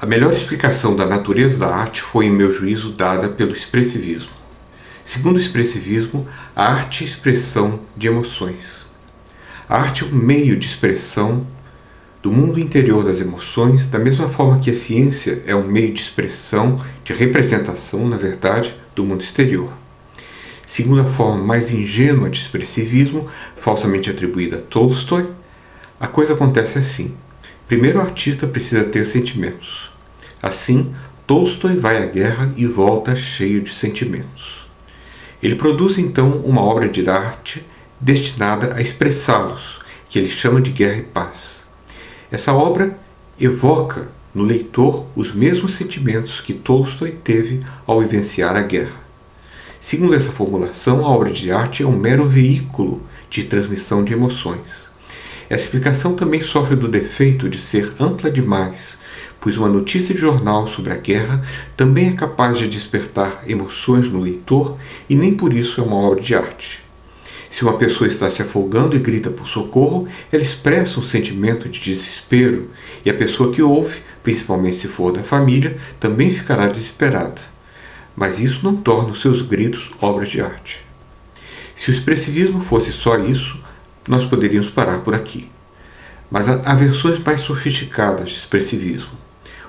A melhor explicação da natureza da arte foi, em meu juízo, dada pelo expressivismo. Segundo o expressivismo, a arte é expressão de emoções. A arte é um meio de expressão do mundo interior das emoções, da mesma forma que a ciência é um meio de expressão, de representação, na verdade, do mundo exterior. Segundo a forma mais ingênua de expressivismo, falsamente atribuída a Tolstói, a coisa acontece assim. Primeiro, o artista precisa ter sentimentos. Assim, Tolstói vai à guerra e volta cheio de sentimentos. Ele produz então uma obra de arte destinada a expressá-los, que ele chama de Guerra e Paz. Essa obra evoca no leitor os mesmos sentimentos que Tolstói teve ao vivenciar a guerra. Segundo essa formulação, a obra de arte é um mero veículo de transmissão de emoções. Essa explicação também sofre do defeito de ser ampla demais, pois uma notícia de jornal sobre a guerra também é capaz de despertar emoções no leitor e nem por isso é uma obra de arte. Se uma pessoa está se afogando e grita por socorro, ela expressa um sentimento de desespero, e a pessoa que ouve, principalmente se for da família, também ficará desesperada. Mas isso não torna os seus gritos obras de arte. Se o expressivismo fosse só isso, nós poderíamos parar por aqui. Mas há versões mais sofisticadas de expressivismo.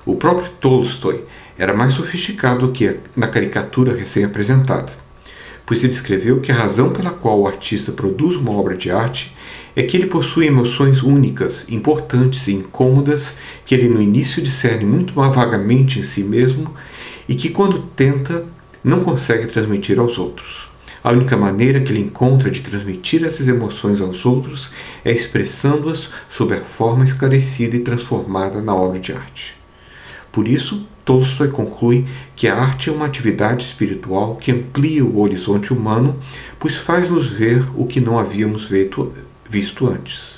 O próprio Tolstói era mais sofisticado do que na caricatura recém-apresentada, pois ele escreveu que a razão pela qual o artista produz uma obra de arte é que ele possui emoções únicas, importantes e incômodas que ele no início discerne muito mais vagamente em si mesmo e que, quando tenta, não consegue transmitir aos outros. A única maneira que ele encontra de transmitir essas emoções aos outros é expressando-as sob a forma esclarecida e transformada na obra de arte. Por isso, Tolstói conclui que a arte é uma atividade espiritual que amplia o horizonte humano, pois faz-nos ver o que não havíamos visto antes.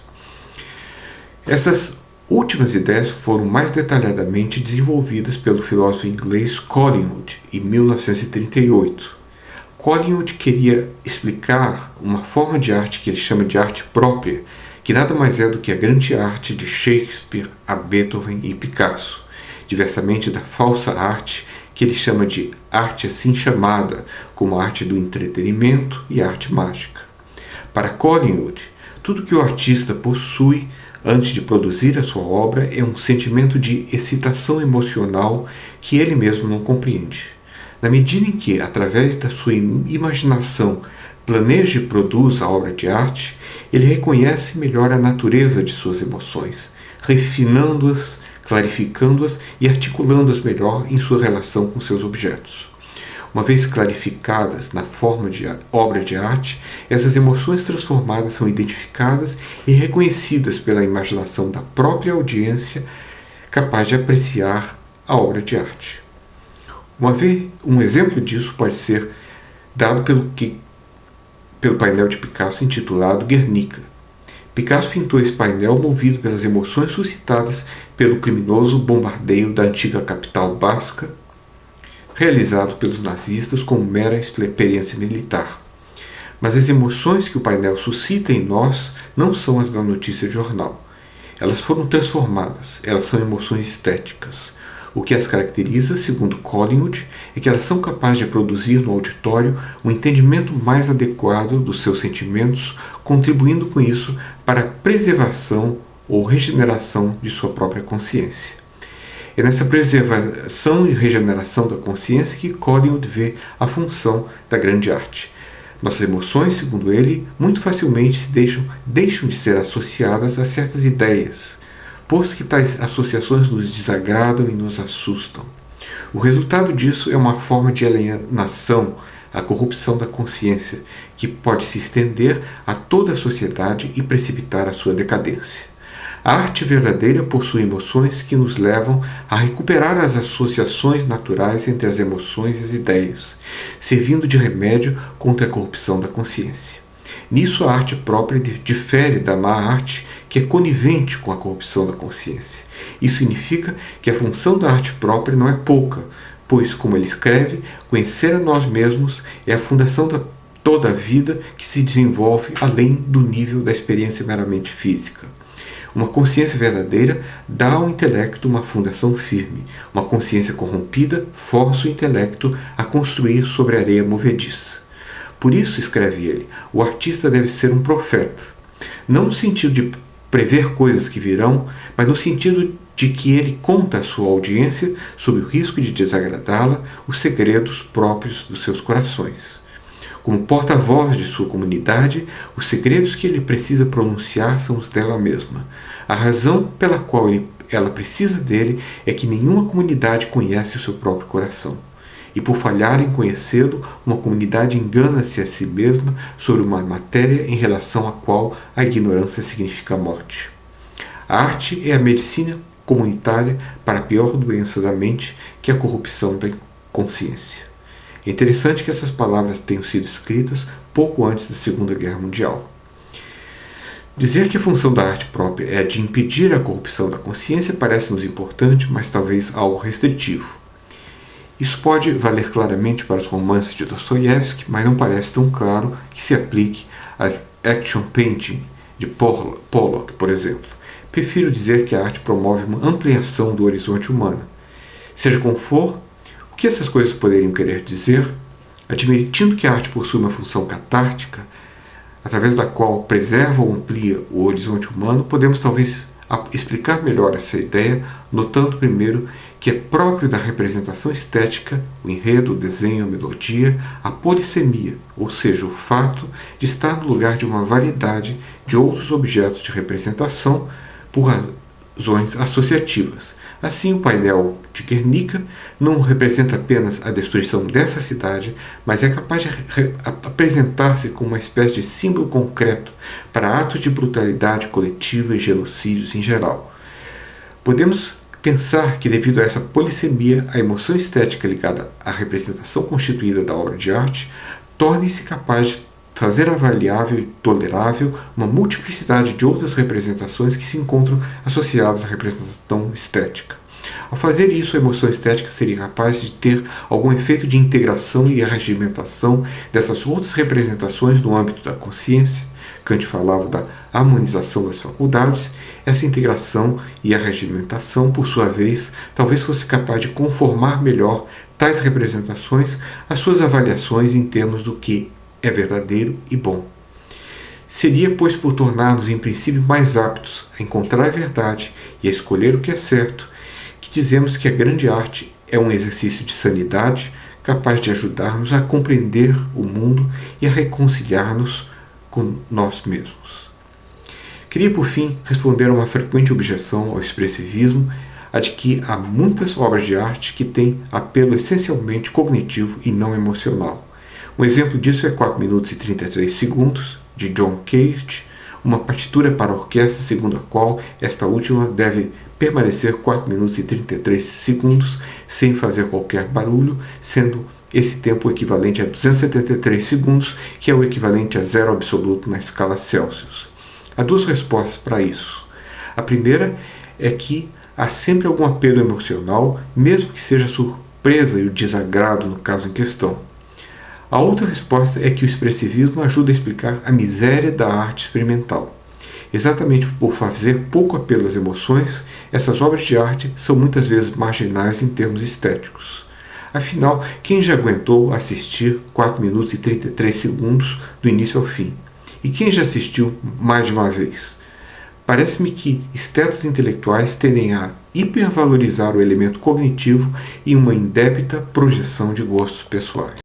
Essas últimas ideias foram mais detalhadamente desenvolvidas pelo filósofo inglês Collingwood, em 1938. Collingwood queria explicar uma forma de arte que ele chama de arte própria, que nada mais é do que a grande arte de Shakespeare, a Beethoven e Picasso, diversamente da falsa arte que ele chama de arte assim chamada, como a arte do entretenimento e a arte mágica. Para Collingwood, tudo que o artista possui antes de produzir a sua obra é um sentimento de excitação emocional que ele mesmo não compreende. Na medida em que, através da sua imaginação, planeja e produz a obra de arte, ele reconhece melhor a natureza de suas emoções, refinando-as, clarificando-as e articulando-as melhor em sua relação com seus objetos. Uma vez clarificadas na forma de obra de arte, essas emoções transformadas são identificadas e reconhecidas pela imaginação da própria audiência capaz de apreciar a obra de arte. Um exemplo disso pode ser dado pelo painel de Picasso intitulado Guernica. Picasso pintou esse painel movido pelas emoções suscitadas pelo criminoso bombardeio da antiga capital basca, realizado pelos nazistas como mera experiência militar. Mas as emoções que o painel suscita em nós não são as da notícia de jornal. Elas foram transformadas, elas são emoções estéticas. O que as caracteriza, segundo Collingwood, é que elas são capazes de produzir no auditório um entendimento mais adequado dos seus sentimentos, contribuindo com isso para a preservação ou regeneração de sua própria consciência. É nessa preservação e regeneração da consciência que Collingwood vê a função da grande arte. Nossas emoções, segundo ele, muito facilmente deixam de ser associadas a certas ideias, posto que tais associações nos desagradam e nos assustam. O resultado disso é uma forma de alienação, a corrupção da consciência, que pode se estender a toda a sociedade e precipitar a sua decadência. A arte verdadeira possui emoções que nos levam a recuperar as associações naturais entre as emoções e as ideias, servindo de remédio contra a corrupção da consciência. Nisso a arte própria difere da má arte, que é conivente com a corrupção da consciência. Isso significa que a função da arte própria não é pouca, pois, como ele escreve, conhecer a nós mesmos é a fundação da toda a vida que se desenvolve além do nível da experiência meramente física. Uma consciência verdadeira dá ao intelecto uma fundação firme. Uma consciência corrompida força o intelecto a construir sobre areia movediça. Por isso, escreve ele, o artista deve ser um profeta. Não no sentido de prever coisas que virão, mas no sentido de que ele conta à sua audiência, sob o risco de desagradá-la, os segredos próprios dos seus corações. Como porta-voz de sua comunidade, os segredos que ele precisa pronunciar são os dela mesma. A razão pela qual ela precisa dele é que nenhuma comunidade conhece o seu próprio coração. E por falhar em conhecê-lo, uma comunidade engana-se a si mesma sobre uma matéria em relação à qual a ignorância significa a morte. A arte é a medicina comunitária para a pior doença da mente, que é a corrupção da consciência. É interessante que essas palavras tenham sido escritas pouco antes da Segunda Guerra Mundial. Dizer que a função da arte própria é a de impedir a corrupção da consciência parece-nos importante, mas talvez algo restritivo. Isso pode valer claramente para os romances de Dostoiévski, mas não parece tão claro que se aplique às action painting de Pollock, por exemplo. Prefiro dizer que a arte promove uma ampliação do horizonte humano. Seja como for, o que essas coisas poderiam querer dizer? Admitindo que a arte possui uma função catártica, através da qual preserva ou amplia o horizonte humano, podemos talvez explicar melhor essa ideia, notando primeiro que é próprio da representação estética, o enredo, o desenho, a melodia, a polissemia, ou seja, o fato de estar no lugar de uma variedade de outros objetos de representação por razões associativas. Assim, o painel de Guernica não representa apenas a destruição dessa cidade, mas é capaz de apresentar-se como uma espécie de símbolo concreto para atos de brutalidade coletiva e genocídios em geral. Podemos pensar que, devido a essa polissemia, a emoção estética ligada à representação constituída da obra de arte torne-se capaz de fazer avaliável e tolerável uma multiplicidade de outras representações que se encontram associadas à representação estética. Ao fazer isso, a emoção estética seria capaz de ter algum efeito de integração e arregimentação dessas outras representações no âmbito da consciência. Kant falava da harmonização das faculdades. Essa integração e arregimentação, por sua vez, talvez fosse capaz de conformar melhor tais representações às suas avaliações em termos do que é verdadeiro e bom. Seria, pois, por tornar-nos em princípio mais aptos a encontrar a verdade e a escolher o que é certo, que dizemos que a grande arte é um exercício de sanidade capaz de ajudar-nos a compreender o mundo e a reconciliar-nos com nós mesmos. Queria, por fim, responder a uma frequente objeção ao expressivismo, a de que há muitas obras de arte que têm apelo essencialmente cognitivo e não emocional. Um exemplo disso é 4 minutos e 33 segundos, de John Cage, uma partitura para orquestra segundo a qual esta última deve permanecer 4 minutos e 33 segundos sem fazer qualquer barulho, sendo esse tempo equivalente a 273 segundos, que é o equivalente a zero absoluto na escala Celsius. Há duas respostas para isso. A primeira é que há sempre algum apelo emocional, mesmo que seja a surpresa e o desagrado no caso em questão. A outra resposta é que o expressivismo ajuda a explicar a miséria da arte experimental. Exatamente por fazer pouco apelo às emoções, essas obras de arte são muitas vezes marginais em termos estéticos. Afinal, quem já aguentou assistir 4 minutos e 33 segundos do início ao fim? E quem já assistiu mais de uma vez? Parece-me que estetas intelectuais tendem a hipervalorizar o elemento cognitivo em uma indébita projeção de gostos pessoais.